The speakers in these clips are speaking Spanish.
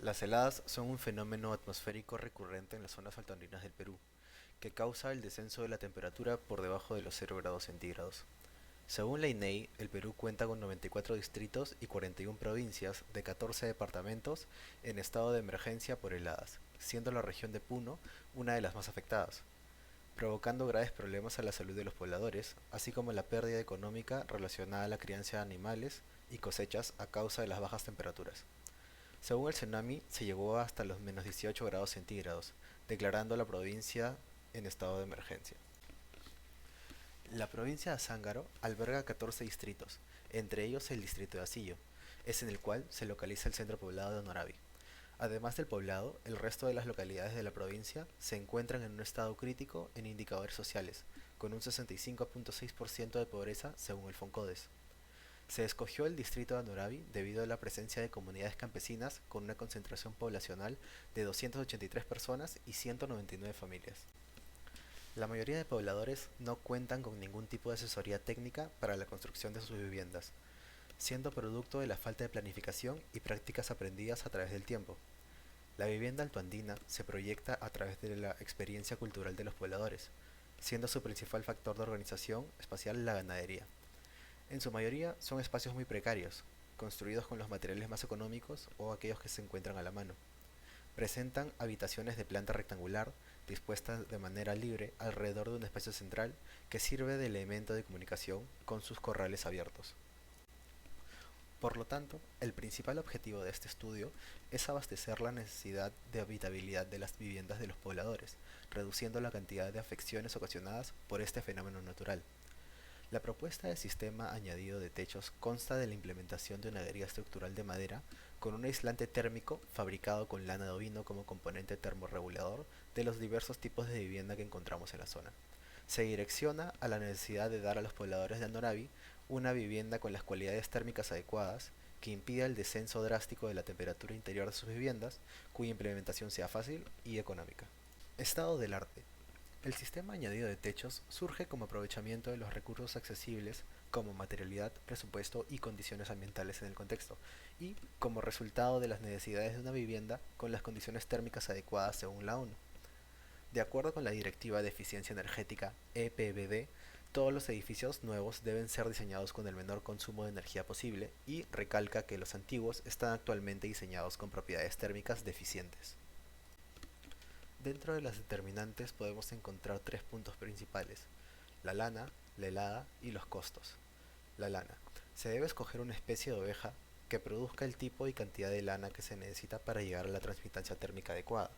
Las heladas son un fenómeno atmosférico recurrente en las zonas altoandinas del Perú, que causa el descenso de la temperatura por debajo de los 0 grados centígrados. Según la INEI, el Perú cuenta con 94 distritos y 41 provincias de 14 departamentos en estado de emergencia por heladas, siendo la región de Puno una de las más afectadas, provocando graves problemas a la salud de los pobladores, así como la pérdida económica relacionada a la crianza de animales y cosechas a causa de las bajas temperaturas. Según el tsunami, se llegó hasta los menos 18 grados centígrados, declarando a la provincia en estado de emergencia. La provincia de Azángaro alberga 14 distritos, entre ellos el distrito de Asillo, es en el cual se localiza el centro poblado de Onorabi. Además del poblado, el resto de las localidades de la provincia se encuentran en un estado crítico en indicadores sociales, con un 65.6% de pobreza según el FONCODES. Se escogió el distrito de Anorabi debido a la presencia de comunidades campesinas con una concentración poblacional de 283 personas y 199 familias. La mayoría de pobladores no cuentan con ningún tipo de asesoría técnica para la construcción de sus viviendas, siendo producto de la falta de planificación y prácticas aprendidas a través del tiempo. La vivienda altoandina se proyecta a través de la experiencia cultural de los pobladores, siendo su principal factor de organización espacial la ganadería. En su mayoría son espacios muy precarios, construidos con los materiales más económicos o aquellos que se encuentran a la mano. Presentan habitaciones de planta rectangular dispuestas de manera libre alrededor de un espacio central que sirve de elemento de comunicación con sus corrales abiertos. Por lo tanto, el principal objetivo de este estudio es abastecer la necesidad de habitabilidad de las viviendas de los pobladores, reduciendo la cantidad de afecciones ocasionadas por este fenómeno natural. La propuesta de sistema añadido de techos consta de la implementación de una galería estructural de madera con un aislante térmico fabricado con lana de ovino como componente termorregulador de los diversos tipos de vivienda que encontramos en la zona. Se direcciona a la necesidad de dar a los pobladores de Anorabi una vivienda con las cualidades térmicas adecuadas que impida el descenso drástico de la temperatura interior de sus viviendas, cuya implementación sea fácil y económica. Estado del arte. El sistema añadido de techos surge como aprovechamiento de los recursos accesibles como materialidad, presupuesto y condiciones ambientales en el contexto, y como resultado de las necesidades de una vivienda con las condiciones térmicas adecuadas según la ONU. De acuerdo con la Directiva de Eficiencia Energética EPBD, todos los edificios nuevos deben ser diseñados con el menor consumo de energía posible y recalca que los antiguos están actualmente diseñados con propiedades térmicas deficientes. Dentro de las determinantes podemos encontrar tres puntos principales: la lana, la helada y los costos. La lana. Se debe escoger una especie de oveja que produzca el tipo y cantidad de lana que se necesita para llegar a la transmitancia térmica adecuada.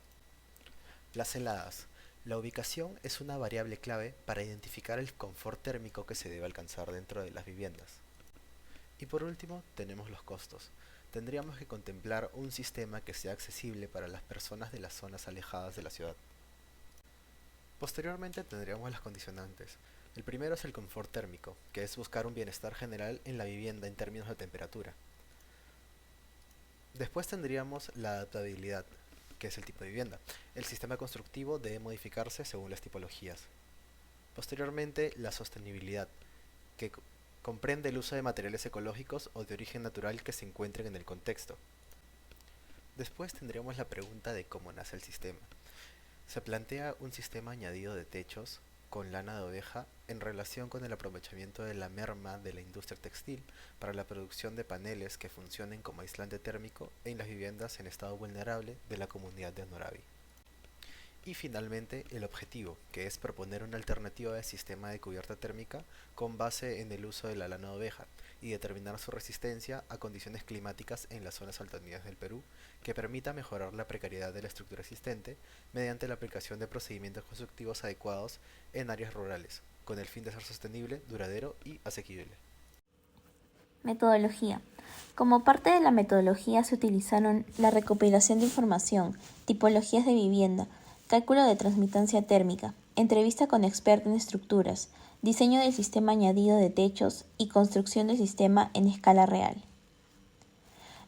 Las heladas. La ubicación es una variable clave para identificar el confort térmico que se debe alcanzar dentro de las viviendas. Y por último, tenemos los costos. Tendríamos que contemplar un sistema que sea accesible para las personas de las zonas alejadas de la ciudad. Posteriormente tendríamos las condicionantes. El primero es el confort térmico, que es buscar un bienestar general en la vivienda en términos de temperatura. Después tendríamos la adaptabilidad, que es el tipo de vivienda. El sistema constructivo debe modificarse según las tipologías. Posteriormente, la sostenibilidad, que comprende el uso de materiales ecológicos o de origen natural que se encuentren en el contexto. Después tendríamos la pregunta de cómo nace el sistema. Se plantea un sistema añadido de techos con lana de oveja en relación con el aprovechamiento de la merma de la industria textil para la producción de paneles que funcionen como aislante térmico en las viviendas en estado vulnerable de la comunidad de Anorabi. Y finalmente el objetivo, que es proponer una alternativa de sistema de cubierta térmica con base en el uso de la lana de oveja y determinar su resistencia a condiciones climáticas en las zonas altoandinas del Perú, que permita mejorar la precariedad de la estructura existente mediante la aplicación de procedimientos constructivos adecuados en áreas rurales, con el fin de ser sostenible, duradero y asequible. Metodología. Como parte de la metodología se utilizaron la recopilación de información, tipologías de vivienda, cálculo de transmitancia térmica, entrevista con experto en estructuras, diseño del sistema añadido de techos y construcción del sistema en escala real.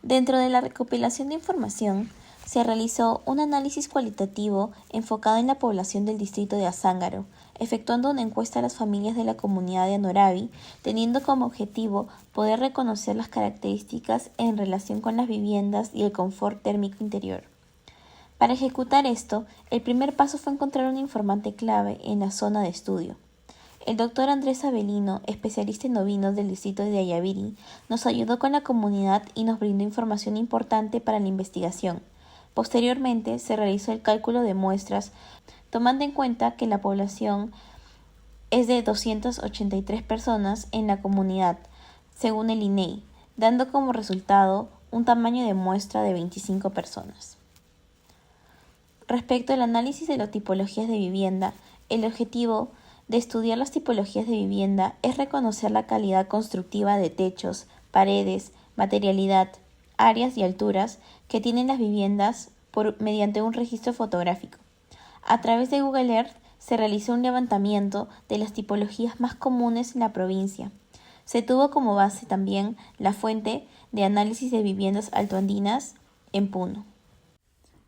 Dentro de la recopilación de información, se realizó un análisis cualitativo enfocado en la población del distrito de Azángaro, efectuando una encuesta a las familias de la comunidad de Anorabi, teniendo como objetivo poder reconocer las características en relación con las viviendas y el confort térmico interior. Para ejecutar esto, el primer paso fue encontrar un informante clave en la zona de estudio. El doctor Andrés Avelino, especialista en ovinos del distrito de Ayaviri, nos ayudó con la comunidad y nos brindó información importante para la investigación. Posteriormente, se realizó el cálculo de muestras, tomando en cuenta que la población es de 283 personas en la comunidad, según el INEI, dando como resultado un tamaño de muestra de 25 personas. Respecto al análisis de las tipologías de vivienda, el objetivo de estudiar las tipologías de vivienda es reconocer la calidad constructiva de techos, paredes, materialidad, áreas y alturas que tienen las viviendas mediante un registro fotográfico. A través de Google Earth se realizó un levantamiento de las tipologías más comunes en la provincia. Se tuvo como base también la fuente de análisis de viviendas altoandinas en Puno.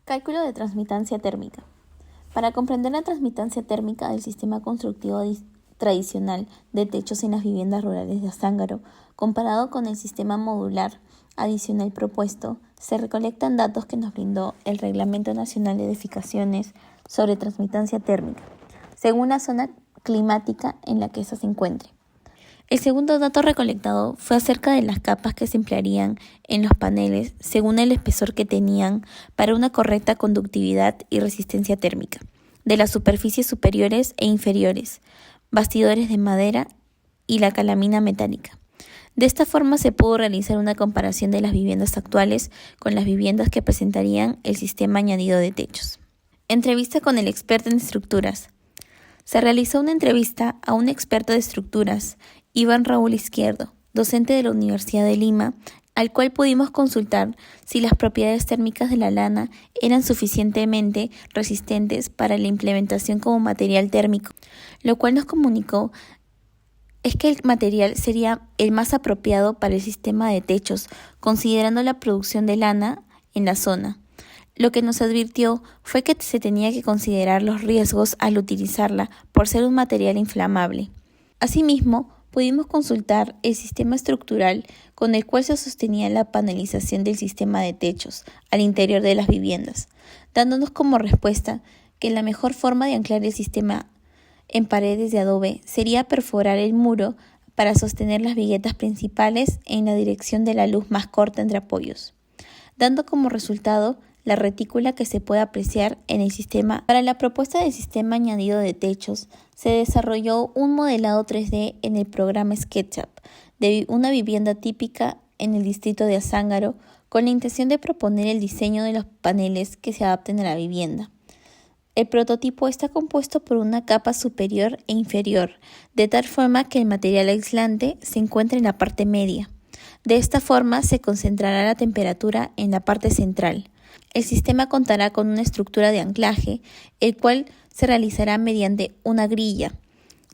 Cálculo de transmitancia térmica. Para comprender la transmitancia térmica del sistema constructivo tradicional de techos en las viviendas rurales de Azángaro, comparado con el sistema modular adicional propuesto, se recolectan datos que nos brindó el Reglamento Nacional de Edificaciones sobre transmitancia térmica, según la zona climática en la que ésta se encuentre. El segundo dato recolectado fue acerca de las capas que se emplearían en los paneles según el espesor que tenían para una correcta conductividad y resistencia térmica de las superficies superiores e inferiores, bastidores de madera y la calamina metálica. De esta forma se pudo realizar una comparación de las viviendas actuales con las viviendas que presentarían el sistema añadido de techos. Entrevista con el experto en estructuras. Se realizó una entrevista a un experto de estructuras, Iván Raúl Izquierdo, docente de la Universidad de Lima, al cual pudimos consultar si las propiedades térmicas de la lana eran suficientemente resistentes para la implementación como material térmico, lo cual nos comunicó es que el material sería el más apropiado para el sistema de techos, considerando la producción de lana en la zona. Lo que nos advirtió fue que se tenía que considerar los riesgos al utilizarla por ser un material inflamable. Asimismo, pudimos consultar el sistema estructural con el cual se sostenía la panelización del sistema de techos al interior de las viviendas, dándonos como respuesta que la mejor forma de anclar el sistema en paredes de adobe sería perforar el muro para sostener las viguetas principales en la dirección de la luz más corta entre apoyos, dando como resultado la retícula que se puede apreciar en el sistema. Para la propuesta del sistema añadido de techos, se desarrolló un modelado 3D en el programa SketchUp de una vivienda típica en el distrito de Azángaro, con la intención de proponer el diseño de los paneles que se adapten a la vivienda. El prototipo está compuesto por una capa superior e inferior, de tal forma que el material aislante se encuentra en la parte media. De esta forma se concentrará la temperatura en la parte central. El sistema contará con una estructura de anclaje, el cual se realizará mediante una grilla.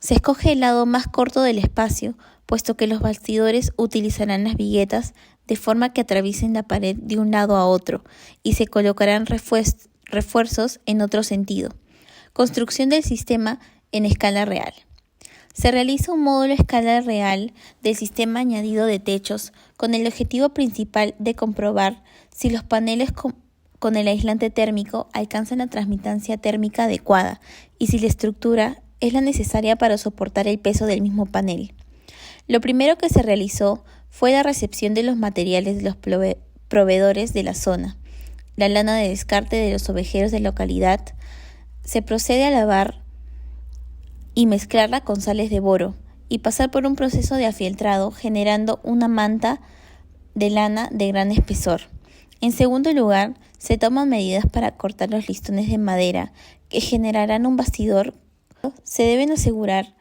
Se escoge el lado más corto del espacio, puesto que los bastidores utilizarán las viguetas de forma que atraviesen la pared de un lado a otro y se colocarán refuerzos en otro sentido. Construcción del sistema en escala real. Se realiza un módulo a escala real del sistema añadido de techos con el objetivo principal de comprobar si los paneles con el aislante térmico alcanzan la transmitancia térmica adecuada y si la estructura es la necesaria para soportar el peso del mismo panel. Lo primero que se realizó fue la recepción de los materiales de los proveedores de la zona. La lana de descarte de los ovejeros de la localidad se procede a lavar y mezclarla con sales de boro y pasar por un proceso de afieltrado generando una manta de lana de gran espesor. En segundo lugar, se toman medidas para cortar los listones de madera que generarán un bastidor. Se deben asegurar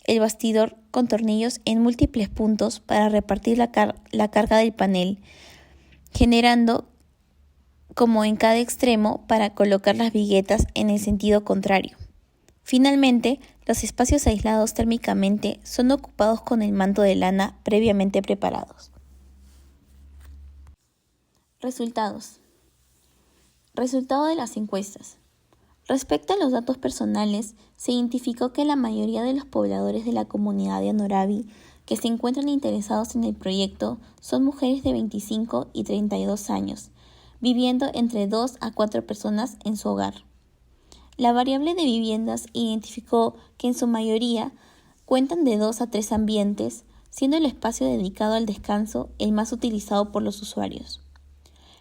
el bastidor con tornillos en múltiples puntos para repartir la carga del panel, generando como en cada extremo para colocar las viguetas en el sentido contrario. Finalmente, los espacios aislados térmicamente son ocupados con el manto de lana previamente preparados. Resultados. Resultado de las encuestas. Respecto a los datos personales, se identificó que la mayoría de los pobladores de la comunidad de Anorabi que se encuentran interesados en el proyecto son mujeres de 25 y 32 años, viviendo entre 2 a 4 personas en su hogar. La variable de viviendas identificó que en su mayoría cuentan de 2 a 3 ambientes, siendo el espacio dedicado al descanso el más utilizado por los usuarios.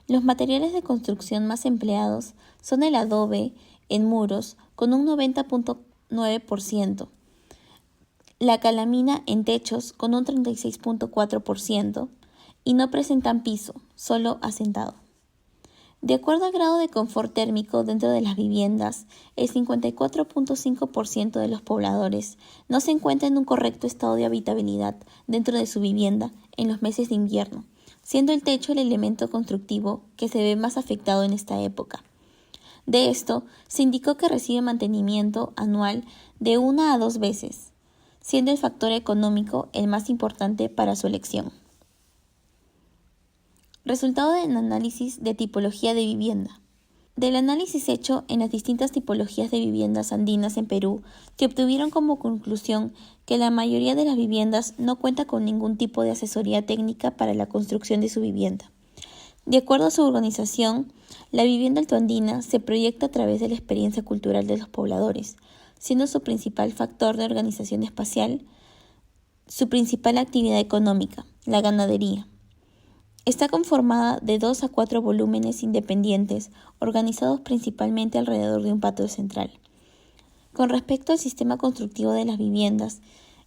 Los materiales de construcción más empleados son el adobe en muros con un 90.9%, la calamina en techos con un 36.4% y no presentan piso, solo asentado. De acuerdo al grado de confort térmico dentro de las viviendas, el 54.5% de los pobladores no se encuentra en un correcto estado de habitabilidad dentro de su vivienda en los meses de invierno, siendo el techo el elemento constructivo que se ve más afectado en esta época. De esto, se indicó que recibe mantenimiento anual de 1 a 2 veces, siendo el factor económico el más importante para su elección. Resultado del análisis de tipología de vivienda. Del análisis hecho en las distintas tipologías de viviendas andinas en Perú, se obtuvieron como conclusión que la mayoría de las viviendas no cuenta con ningún tipo de asesoría técnica para la construcción de su vivienda. De acuerdo a su organización, la vivienda altoandina se proyecta a través de la experiencia cultural de los pobladores, siendo su principal factor de organización espacial su principal actividad económica, la ganadería. Está conformada de 2 a 4 volúmenes independientes, organizados principalmente alrededor de un patio central. Con respecto al sistema constructivo de las viviendas,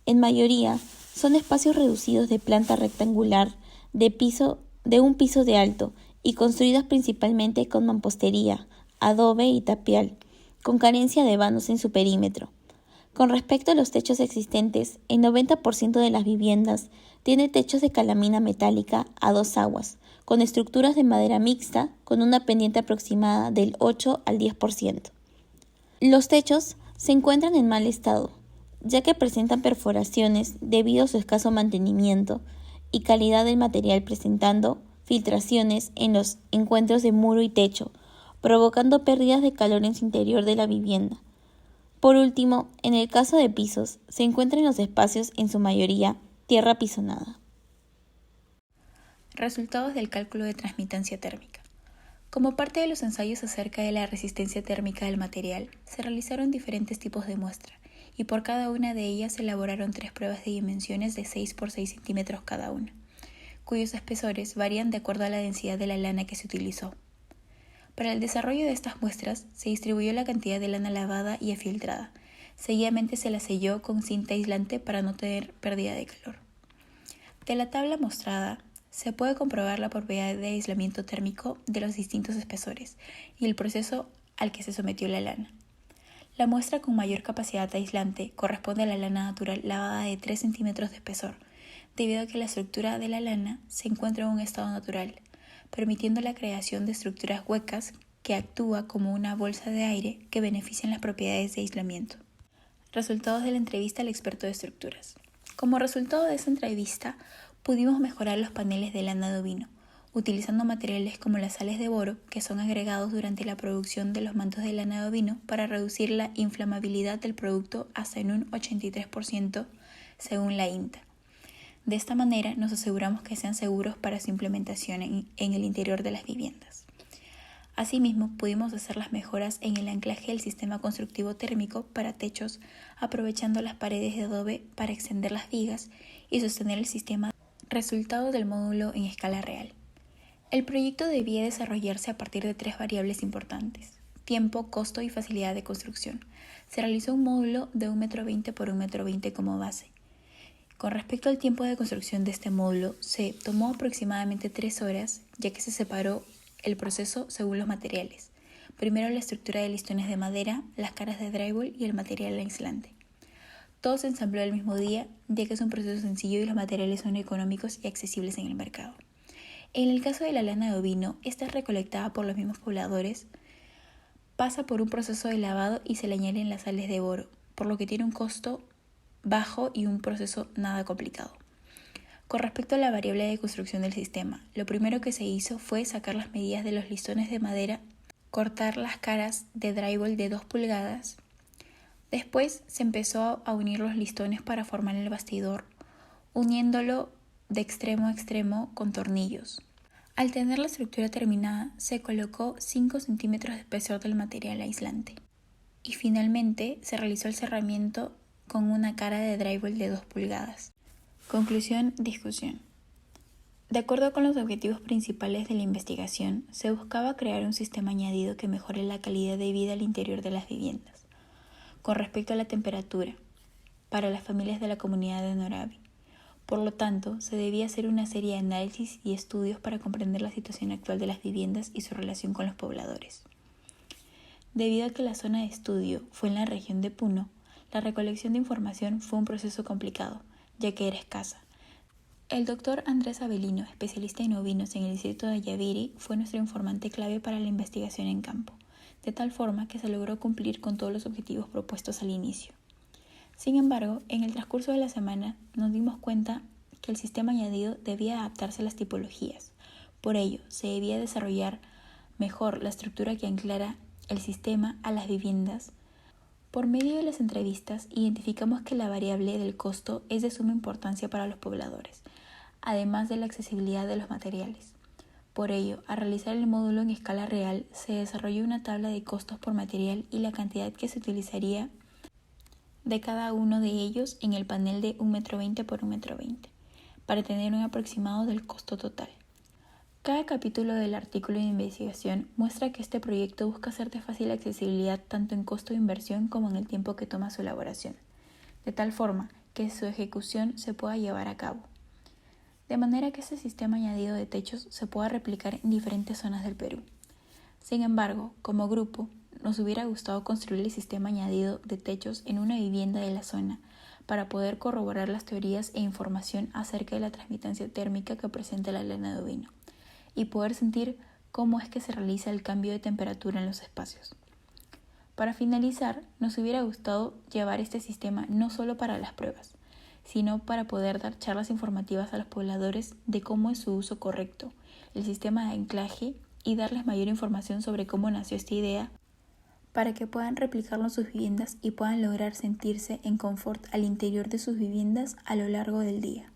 en mayoría son espacios reducidos de planta rectangular de un piso de alto y construidas principalmente con mampostería, adobe y tapial, con carencia de vanos en su perímetro. Con respecto a los techos existentes, el 90% de las viviendas tiene techos de calamina metálica a 2 aguas, con estructuras de madera mixta con una pendiente aproximada del 8 al 10%. Los techos se encuentran en mal estado, ya que presentan perforaciones debido a su escaso mantenimiento y calidad del material, presentando filtraciones en los encuentros de muro y techo, provocando pérdidas de calor en su interior de la vivienda. Por último, en el caso de pisos, se encuentran los espacios en su mayoría tierra apisonada. Resultados del cálculo de transmitancia térmica. Como parte de los ensayos acerca de la resistencia térmica del material, se realizaron diferentes tipos de muestra, y por cada una de ellas se elaboraron 3 pruebas de dimensiones de 6 por 6 centímetros cada una, cuyos espesores varían de acuerdo a la densidad de la lana que se utilizó. Para el desarrollo de estas muestras, se distribuyó la cantidad de lana lavada y afiltrada. Seguidamente se la selló con cinta aislante para no tener pérdida de calor. De la tabla mostrada, se puede comprobar la propiedad de aislamiento térmico de los distintos espesores y el proceso al que se sometió la lana. La muestra con mayor capacidad aislante corresponde a la lana natural lavada de 3 centímetros de espesor, debido a que la estructura de la lana se encuentra en un estado natural, permitiendo la creación de estructuras huecas que actúa como una bolsa de aire que benefician las propiedades de aislamiento. Resultados de la entrevista al experto de estructuras. Como resultado de esa entrevista, pudimos mejorar los paneles de lana de ovino, utilizando materiales como las sales de boro, que son agregados durante la producción de los mantos de lana de ovino para reducir la inflamabilidad del producto hasta en un 83% según la INTA. De esta manera nos aseguramos que sean seguros para su implementación en el interior de las viviendas. Asimismo, pudimos hacer las mejoras en el anclaje del sistema constructivo térmico para techos, aprovechando las paredes de adobe para extender las vigas y sostener el sistema. Resultado del módulo en escala real. El proyecto debía desarrollarse a partir de 3 variables importantes: tiempo, costo y facilidad de construcción. Se realizó un módulo de 1,20 m por 1,20 m como base. Con respecto al tiempo de construcción de este módulo, se tomó aproximadamente 3 horas, ya que se separó el proceso según los materiales. Primero la estructura de listones de madera, las caras de drywall y el material aislante. Todo se ensambló el mismo día, ya que es un proceso sencillo y los materiales son económicos y accesibles en el mercado. En el caso de la lana de ovino, esta es recolectada por los mismos pobladores, pasa por un proceso de lavado y se le añaden las sales de boro, por lo que tiene un costo bajo y un proceso nada complicado. Con respecto a la variable de construcción del sistema, lo primero que se hizo fue sacar las medidas de los listones de madera cortar las caras de drywall de 2 pulgadas. Después se empezó a unir los listones para formar el bastidor, uniéndolo de extremo a extremo con tornillos. Al tener la estructura terminada, se colocó 5 centímetros de espesor del material aislante. Y finalmente se realizó el cerramiento con una cara de drywall de 2 pulgadas. Conclusión, discusión. De acuerdo con los objetivos principales de la investigación, se buscaba crear un sistema añadido que mejore la calidad de vida al interior de las viviendas, con respecto a la temperatura, para las familias de la comunidad de Norabi. Por lo tanto, se debía hacer una serie de análisis y estudios para comprender la situación actual de las viviendas y su relación con los pobladores. Debido a que la zona de estudio fue en la región de Puno, la recolección de información fue un proceso complicado, ya que era escasa. El doctor Andrés Avelino, especialista en ovinos en el distrito de Yaviri, fue nuestro informante clave para la investigación en campo, de tal forma que se logró cumplir con todos los objetivos propuestos al inicio. Sin embargo, en el transcurso de la semana nos dimos cuenta que el sistema añadido debía adaptarse a las tipologías. Por ello, se debía desarrollar mejor la estructura que anclara el sistema a las viviendas. Por medio de las entrevistas, identificamos que la variable del costo es de suma importancia para los pobladores, además de la accesibilidad de los materiales. Por ello, al realizar el módulo en escala real, se desarrolló una tabla de costos por material y la cantidad que se utilizaría de cada uno de ellos en el panel de 1,20 m por 1,20 m, para tener un aproximado del costo total. Cada capítulo del artículo de investigación muestra que este proyecto busca ser de fácil accesibilidad tanto en costo de inversión como en el tiempo que toma su elaboración, de tal forma que su ejecución se pueda llevar a cabo, de manera que este sistema añadido de techos se pueda replicar en diferentes zonas del Perú. Sin embargo, como grupo, nos hubiera gustado construir el sistema añadido de techos en una vivienda de la zona para poder corroborar las teorías e información acerca de la transmitancia térmica que presenta la lana de ovino y poder sentir cómo es que se realiza el cambio de temperatura en los espacios. Para finalizar, nos hubiera gustado llevar este sistema no solo para las pruebas, sino para poder dar charlas informativas a los pobladores de cómo es su uso correcto, el sistema de anclaje y darles mayor información sobre cómo nació esta idea para que puedan replicarlo en sus viviendas y puedan lograr sentirse en confort al interior de sus viviendas a lo largo del día.